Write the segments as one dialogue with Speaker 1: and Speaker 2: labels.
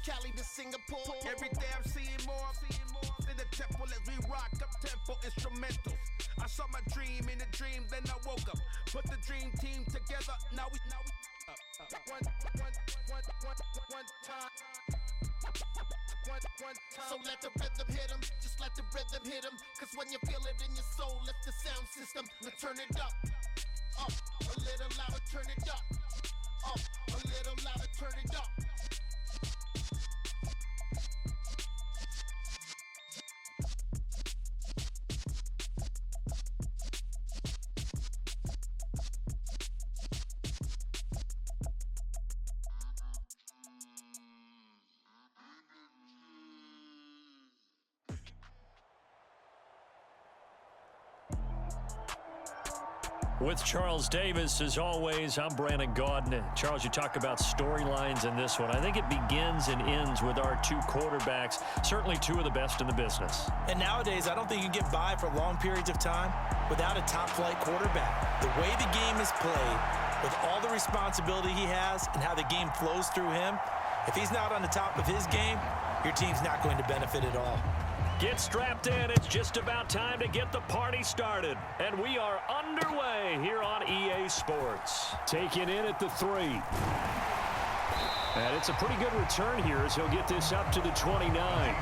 Speaker 1: Cali to Singapore. Every day I'm seeing more in the temple as we rock up tempo instrumentals. I saw my dream in a dream, then I woke up. Put the dream team together, now we one time. So let the rhythm hit 'em, just let the rhythm hit 'em. Cause when you feel it in your soul, lift the sound system. Now turn it up, a little louder, turn it up, a little louder, turn it up.
Speaker 2: With Charles Davis, as always, I'm Brandon Gaudin. Charles, you talk about storylines in this one. I think it begins and ends with our two quarterbacks, certainly two of the best in the business.
Speaker 3: And nowadays, I don't think you can get by for long periods of time without a top-flight quarterback. The way the game is played, with all the responsibility he has and how the game flows through him, if he's not on the top of his game, your team's not going to benefit at all.
Speaker 2: Get strapped in. It's just about time to get the party started. And we are underway here on EA Sports. Taking in at the 3. And it's a pretty good return here as he'll get this up to the 29.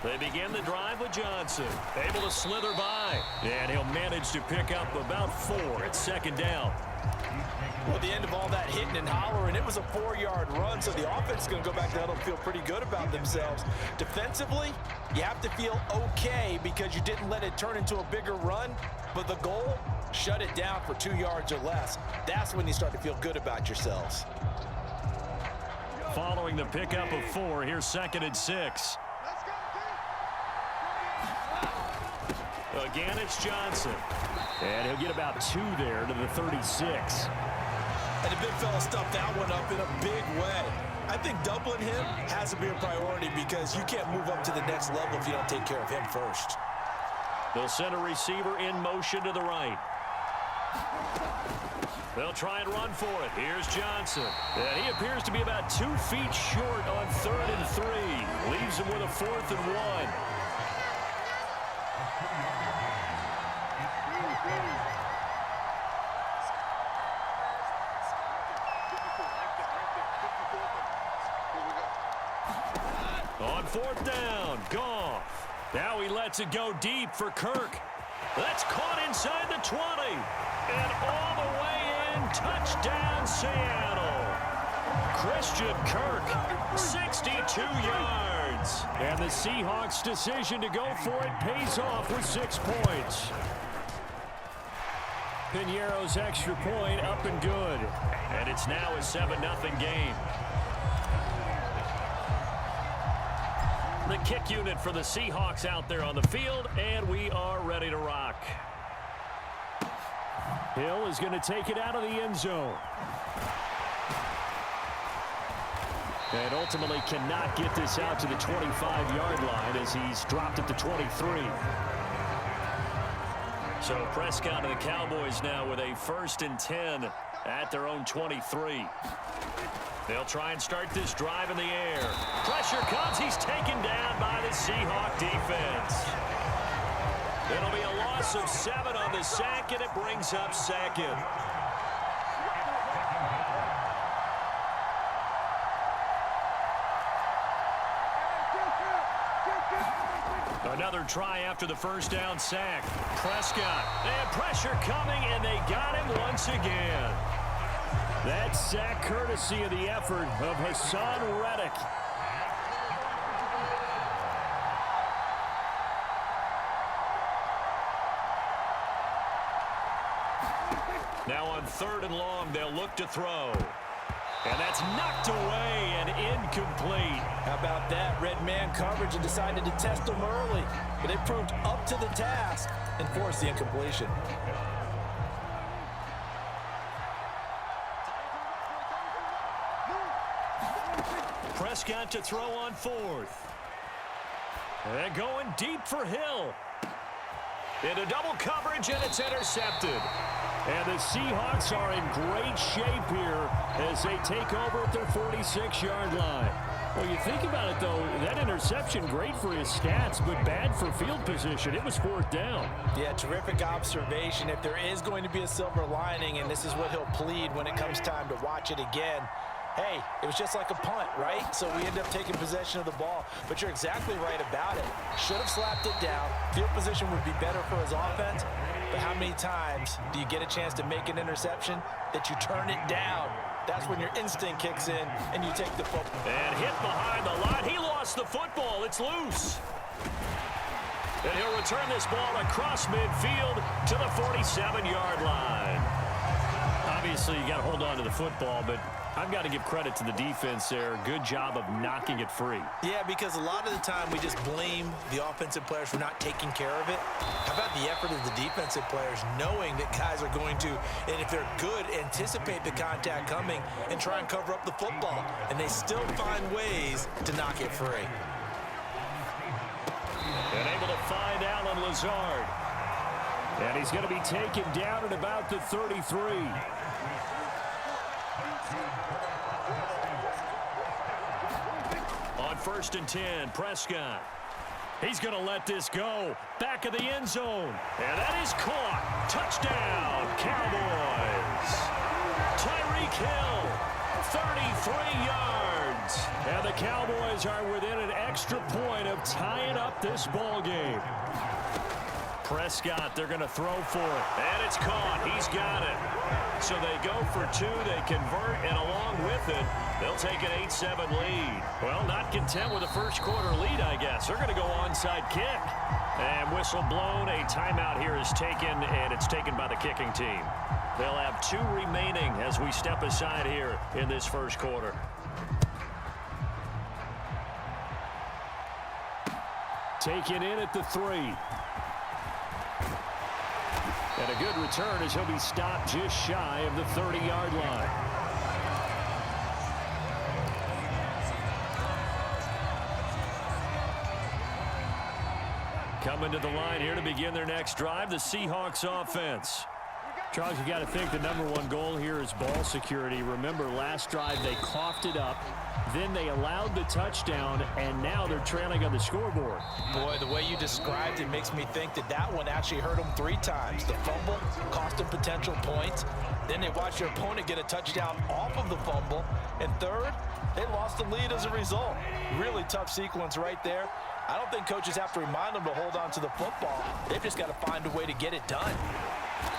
Speaker 2: They begin the drive with Johnson. Able to slither by. And he'll manage to pick up about 4 at second down.
Speaker 3: Well, at the end of all that hitting and hollering, it was a 4-yard run, so the offense is going to go back down and feel pretty good about themselves. Defensively, you have to feel okay because you didn't let it turn into a bigger run, but the goal, shut it down for 2 yards or less. That's when you start to feel good about yourselves.
Speaker 2: Following the pickup of 4, here's 2nd and 6. Again, it's Johnson. And he'll get about 2 there to the 36.
Speaker 3: And the big fella stuffed that one up in a big way. I think doubling him has to be a priority because you can't move up to the next level if you don't take care of him first.
Speaker 2: They'll send a receiver in motion to the right. They'll try and run for it. Here's Johnson. And he appears to be about 2 feet short on 3rd and 3. Leaves him with a 4th and 1. On 4th down, Goff. Now he lets it go deep for Kirk. That's caught inside the 20. And all the way in, touchdown Seattle. Christian Kirk, 62 yards. And the Seahawks' decision to go for it pays off with 6 points. Piñeiro's extra point up and good. And it's now a 7-0 game. The kick unit for the Seahawks out there on the field, and we are ready to rock. Hill is going to take it out of the end zone. And ultimately cannot get this out to the 25-yard line as he's dropped at the 23. So Prescott and the Cowboys now with a 1st and 10 at their own 23. They'll try and start this drive in the air. Pressure comes. He's taken down by the Seahawk defense. It'll be a loss of 7 on the sack, and it brings up 2nd. Another try after the 1st down sack. Prescott. And pressure coming, and they got him once again. That sack courtesy of the effort of Hassan Reddick. Now on 3rd and long, they'll look to throw. And that's knocked away and incomplete.
Speaker 3: How about that? Red man coverage and decided to test them early. But they proved up to the task and forced the incompletion.
Speaker 2: Prescott to throw on 4th. And going deep for Hill. Into double coverage, and it's intercepted. And the Seahawks are in great shape here as they take over at their 46-yard line. Well, you think about it, though, that interception, great for his stats, but bad for field position. It was 4th down.
Speaker 3: Yeah, terrific observation. If there is going to be a silver lining, and this is what he'll plead when it comes time to watch it again, hey, it was just like a punt, right? So we end up taking possession of the ball. But you're exactly right about it. Should have slapped it down. Field position would be better for his offense. But how many times do you get a chance to make an interception that you turn it down? That's when your instinct kicks in and you take the football.
Speaker 2: And hit behind the line. He lost the football. It's loose. And he'll return this ball across midfield to the 47-yard line. Obviously, you got to hold on to the football, but I've got to give credit to the defense there. Good job of knocking it free.
Speaker 3: Yeah, because a lot of the time we just blame the offensive players for not taking care of it. How about the effort of the defensive players knowing that guys are going to, and if they're good, anticipate the contact coming and try and cover up the football. And they still find ways to knock it free.
Speaker 2: And able to find Alan Lazard. And he's going to be taken down at about the 33. On 1st and 10, Prescott. He's going to let this go. Back of the end zone. And that is caught. Touchdown, Cowboys. Tyreek Hill, 33 yards. And the Cowboys are within an extra point of tying up this ball game. Prescott, they're going to throw for it. And it's caught. He's got it. So they go for 2. They convert, and along with it, they'll take an 8-7 lead. Well, not content with a first-quarter lead, I guess. They're going to go onside kick. And whistle blown. A timeout here is taken, and it's taken by the kicking team. They'll have 2 remaining as we step aside here in this first quarter. Taken in at the 3. And a good return as he'll be stopped just shy of the 30-yard line. Coming to the line here to begin their next drive, the Seahawks offense. Charles, you got to think the #1 goal here is ball security. Remember, last drive they coughed it up. Then they allowed the touchdown, and now they're trailing on the scoreboard.
Speaker 3: Boy, the way you described it makes me think that that one actually hurt them 3 times. The fumble cost them potential points. Then they watched their opponent get a touchdown off of the fumble. And third, they lost the lead as a result. Really tough sequence right there. I don't think coaches have to remind them to hold on to the football. They've just got to find a way to get it done.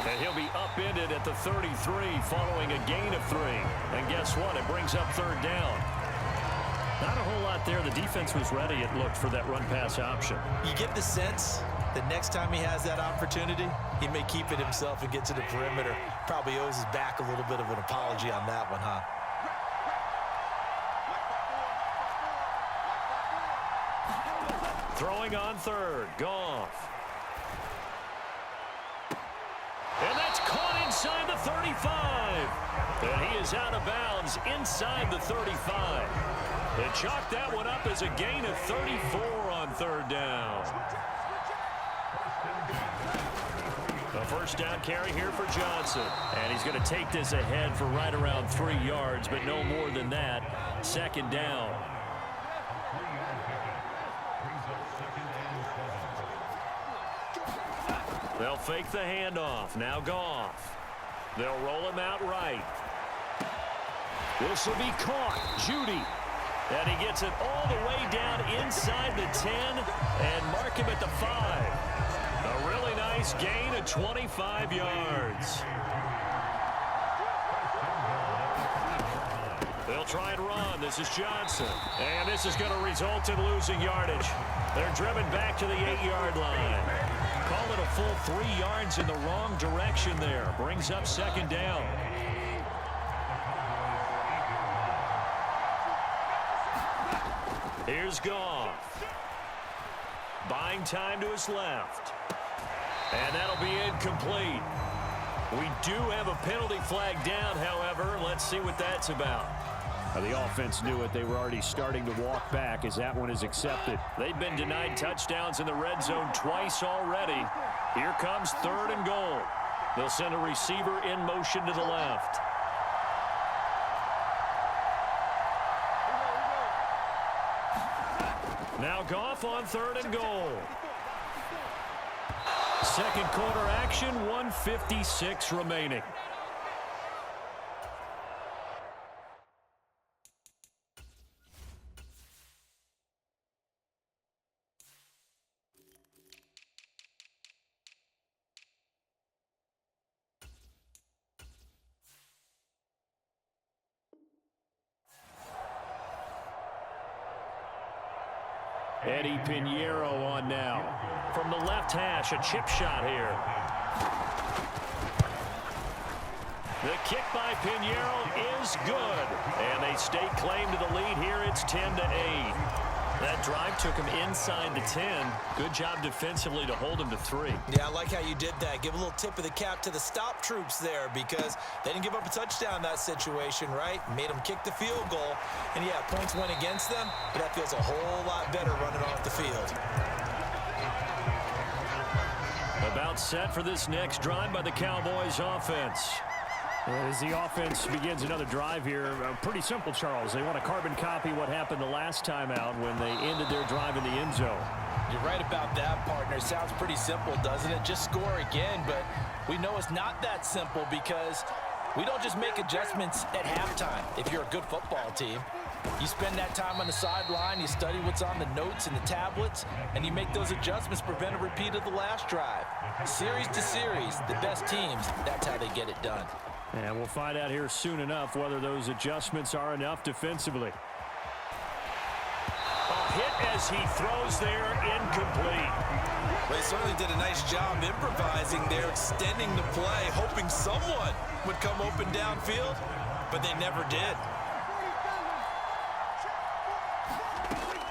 Speaker 2: And he'll be upended at the 33 following a gain of 3. And guess what? It brings up 3rd down. Not a whole lot there. The defense was ready, it looked, for that run-pass option.
Speaker 3: You get the sense that next time he has that opportunity, he may keep it himself and get to the perimeter. Probably owes his back a little bit of an apology on that one, huh?
Speaker 2: Throwing on 3rd, Goff. And that's caught inside the 35. And he is out of bounds inside the 35. They chalked that one up as a gain of 34 on 3rd down. A first down carry here for Johnson. And he's going to take this ahead for right around 3 yards, but no more than that. 2nd down. They'll fake the handoff. Now Goff. They'll roll him out right. This will be caught. Judy. And he gets it all the way down inside the 10 and mark him at the 5. A really nice gain of 25 yards. They'll try and run. This is Johnson. And this is going to result in losing yardage. They're driven back to the 8-yard line. Call it a full 3 yards in the wrong direction there. Brings up 2nd down. Here's Goff. Buying time to his left. And that'll be incomplete. We do have a penalty flag down, however. Let's see what that's about. The offense knew it. They were already starting to walk back as that one is accepted. They've been denied touchdowns in the red zone twice already. Here comes 3rd and goal. They'll send a receiver in motion to the left. Now Goff on 3rd and goal. Second quarter action, 1:56 remaining. Eddie Pinheiro on now. From the left hash, a chip shot here. The kick by Pinheiro is good. And they stake claim to the lead here. It's 10-8. That drive took him inside the 10. Good job defensively to hold him to 3.
Speaker 3: Yeah, I like how you did that. Give a little tip of the cap to the stop troops there because they didn't give up a touchdown in that situation, right? Made them kick the field goal. And, yeah, points went against them, but that feels a whole lot better running off the field.
Speaker 2: About set for this next drive by the Cowboys offense. As the offense begins another drive here, pretty simple, Charles. They want to carbon copy what happened the last time out when they ended their drive in the end zone.
Speaker 3: You're right about that, partner. Sounds pretty simple, doesn't it? Just score again, but we know it's not that simple because we don't just make adjustments at halftime if you're a good football team. You spend that time on the sideline, you study what's on the notes and the tablets, and you make those adjustments to prevent a repeat of the last drive. Series to series, the best teams, that's how they get it done.
Speaker 2: And we'll find out here soon enough whether those adjustments are enough defensively. A hit as he throws there, incomplete.
Speaker 3: Well, he certainly did a nice job improvising there, extending the play, hoping someone would come open downfield, but they never did.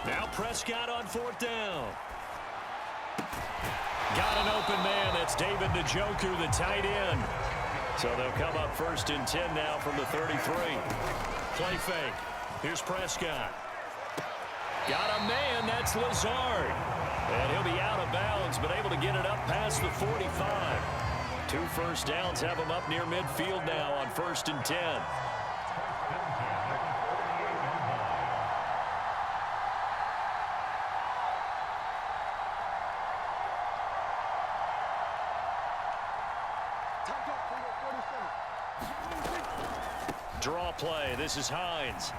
Speaker 2: Now Prescott on 4th down. Got an open man. That's David Njoku, the tight end. So they'll come up 1st and 10 now from the 33. Play fake. Here's Prescott. Got a man. That's Lazard. And he'll be out of bounds, but able to get it up past the 45. 2 first downs have him up near midfield now on 1st and 10. Draw play. This is Hines.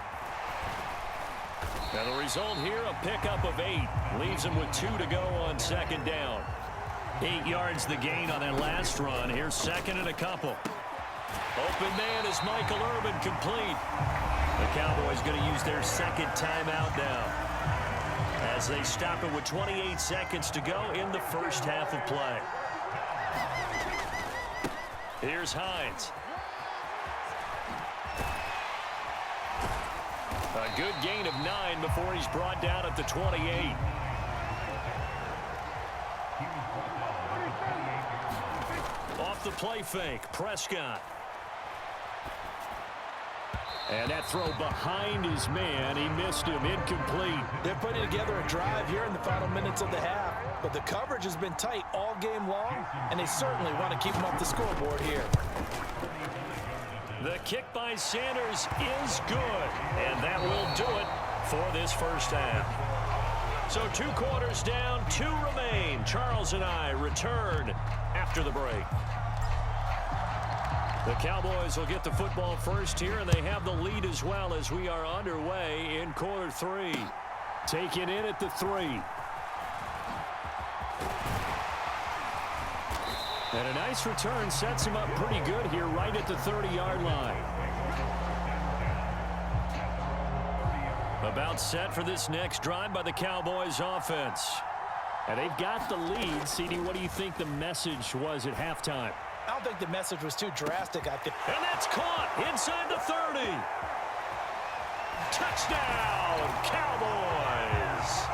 Speaker 2: And the result here, a pickup of 8. Leaves him with 2 to go on 2nd down. 8 yards the gain on that last run. Here's 2nd and a couple. Open man is Michael Irvin, complete. The Cowboys going to use their 2nd timeout now as they stop it with 28 seconds to go in the first half of play. Here's Hines. A good gain of 9 before he's brought down at the 28. Off the play fake, Prescott. And that throw behind his man, he missed him, incomplete.
Speaker 3: They're putting together a drive here in the final minutes of the half, but the coverage has been tight all game long, and they certainly want to keep them off the scoreboard here.
Speaker 2: The kick by Sanders is good, and that will do it for this first half. So 2 quarters down, 2 remain. Charles and I return after the break. The Cowboys will get the football first here, and they have the lead as well as we are underway in quarter 3. Taken in at the 3. And a nice return sets him up pretty good here right at the 30-yard line. About set for this next drive by the Cowboys offense. And they've got the lead. CD, what do you think the message was at halftime?
Speaker 3: I don't think the message was too drastic.
Speaker 2: And that's caught inside the 30. Touchdown, Cowboys.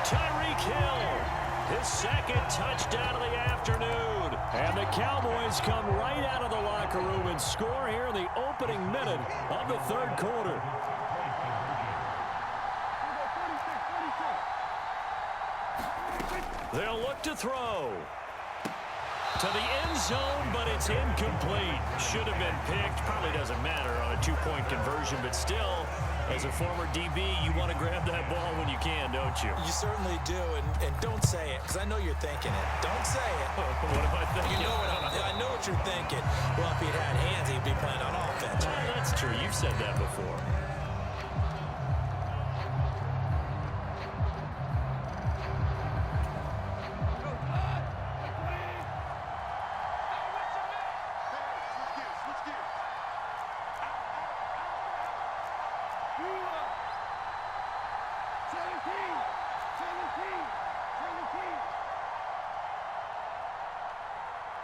Speaker 2: Tyreek Hill, his 2nd touchdown of the afternoon. And the Cowboys come right out of the locker room and score here in the opening minute of the 3rd quarter. They'll look to throw. To the end zone, but it's incomplete. Should have been picked. Probably doesn't matter on a two-point conversion, but still, as a former DB, you want to grab that ball when you can, don't you?
Speaker 3: You certainly do, and don't say it, because I know you're thinking it. Don't say it.
Speaker 2: What am I thinking?
Speaker 3: You know I know what you're thinking. Well, if he'd had hands, he'd be playing on offense.
Speaker 2: Well, that's true. You've said that before.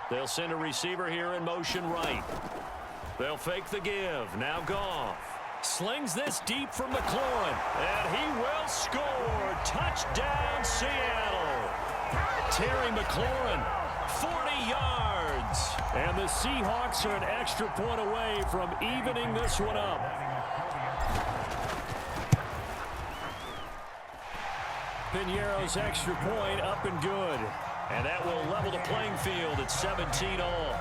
Speaker 2: They'll send a receiver here in motion right. They'll fake the give. Now Goff slings this deep from McLaurin, and he will score. Touchdown, Seattle. Terry McLaurin, 40 yards. And the Seahawks are an extra point away from evening this one up. Piñeiro's extra point up and good. And that will level the playing field at 17 all.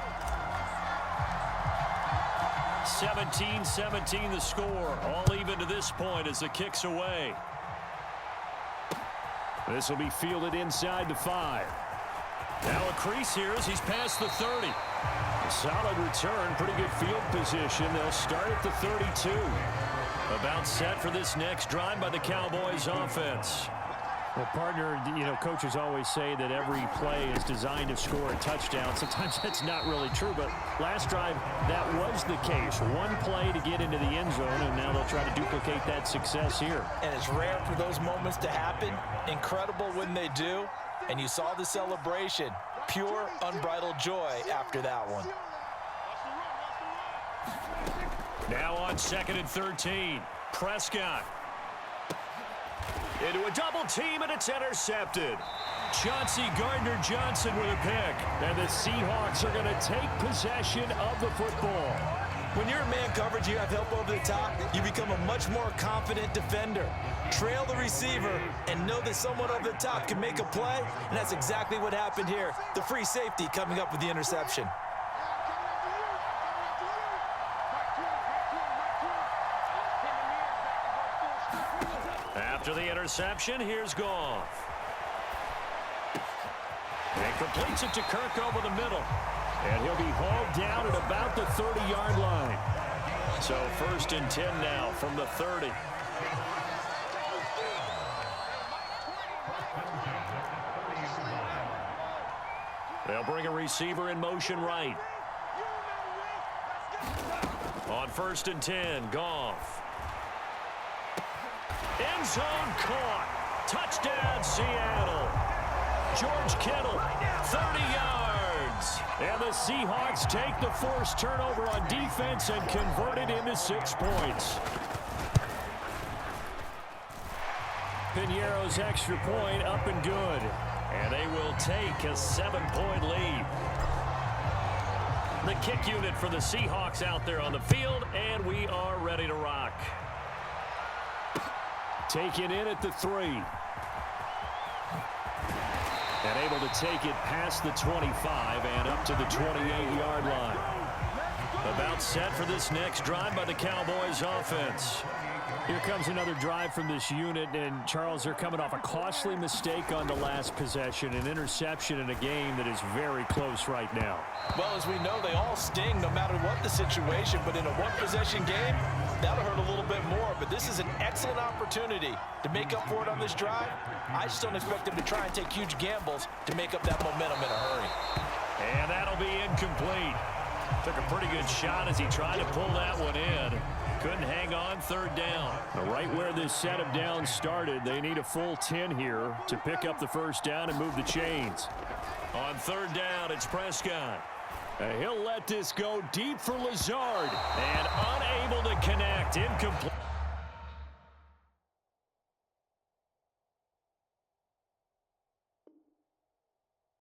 Speaker 2: 17-17 the score. All even to this point as the kick's away. This will be fielded inside the 5. Now a crease here as he's past the 30. A solid return, pretty good field position. They'll start at the 32. About set for this next drive by the Cowboys offense.
Speaker 4: Well, partner, you know, coaches always say that every play is designed to score a touchdown. Sometimes that's not really true, but last drive, that was the case. One play to get into the end zone, and now they'll try to duplicate that success here.
Speaker 3: And it's rare for those moments to happen. Incredible when they do. And you saw the celebration. Pure, unbridled joy after that one.
Speaker 2: Now on 2nd and 13, Prescott. Into a double team, and it's intercepted. Chauncey Gardner-Johnson with a pick. And the Seahawks are going to take possession of the football.
Speaker 3: When you're in man coverage, you have help over the top, you become a much more confident defender. Trail the receiver and know that someone over the top can make a play, and that's exactly what happened here. The free safety coming up with the interception.
Speaker 2: After the interception, here's Goff. And completes it to Kirk over the middle. And he'll be hauled down at about the 30-yard line. So 1st and 10 now from the 30. They'll bring a receiver in motion right. On 1st and 10, Goff. End zone caught. Touchdown, Seattle. George Kittle, 30 yards. And the Seahawks take the forced turnover on defense and convert it into 6 points. Piñeiro's extra point up and good. And they will take a 7-point lead. The kick unit for the Seahawks out there on the field, and we are ready to rock. Taken in at the 3. And able to take it past the 25 and up to the 28-yard line. About set for this next drive by the Cowboys offense.
Speaker 4: Here comes another drive from this unit, and Charles, they're coming off a costly mistake on the last possession, an interception in a game that is very close right now.
Speaker 3: Well, as we know, they all sting no matter what the situation, but in a one-possession game, that'll hurt a little bit more. But this is an excellent opportunity to make up for it on this drive. I just don't expect them to try and take huge gambles to make up that momentum in a hurry.
Speaker 2: And that'll be incomplete. Took a pretty good shot as he tried to pull that one in. Couldn't hang on, 3rd down.
Speaker 4: Right where this set of downs started, they need a full 10 here to pick up the 1st down and move the chains.
Speaker 2: On 3rd down, it's Prescott.
Speaker 4: He'll let this go deep for Lazard.
Speaker 2: And unable to connect. Incomplete.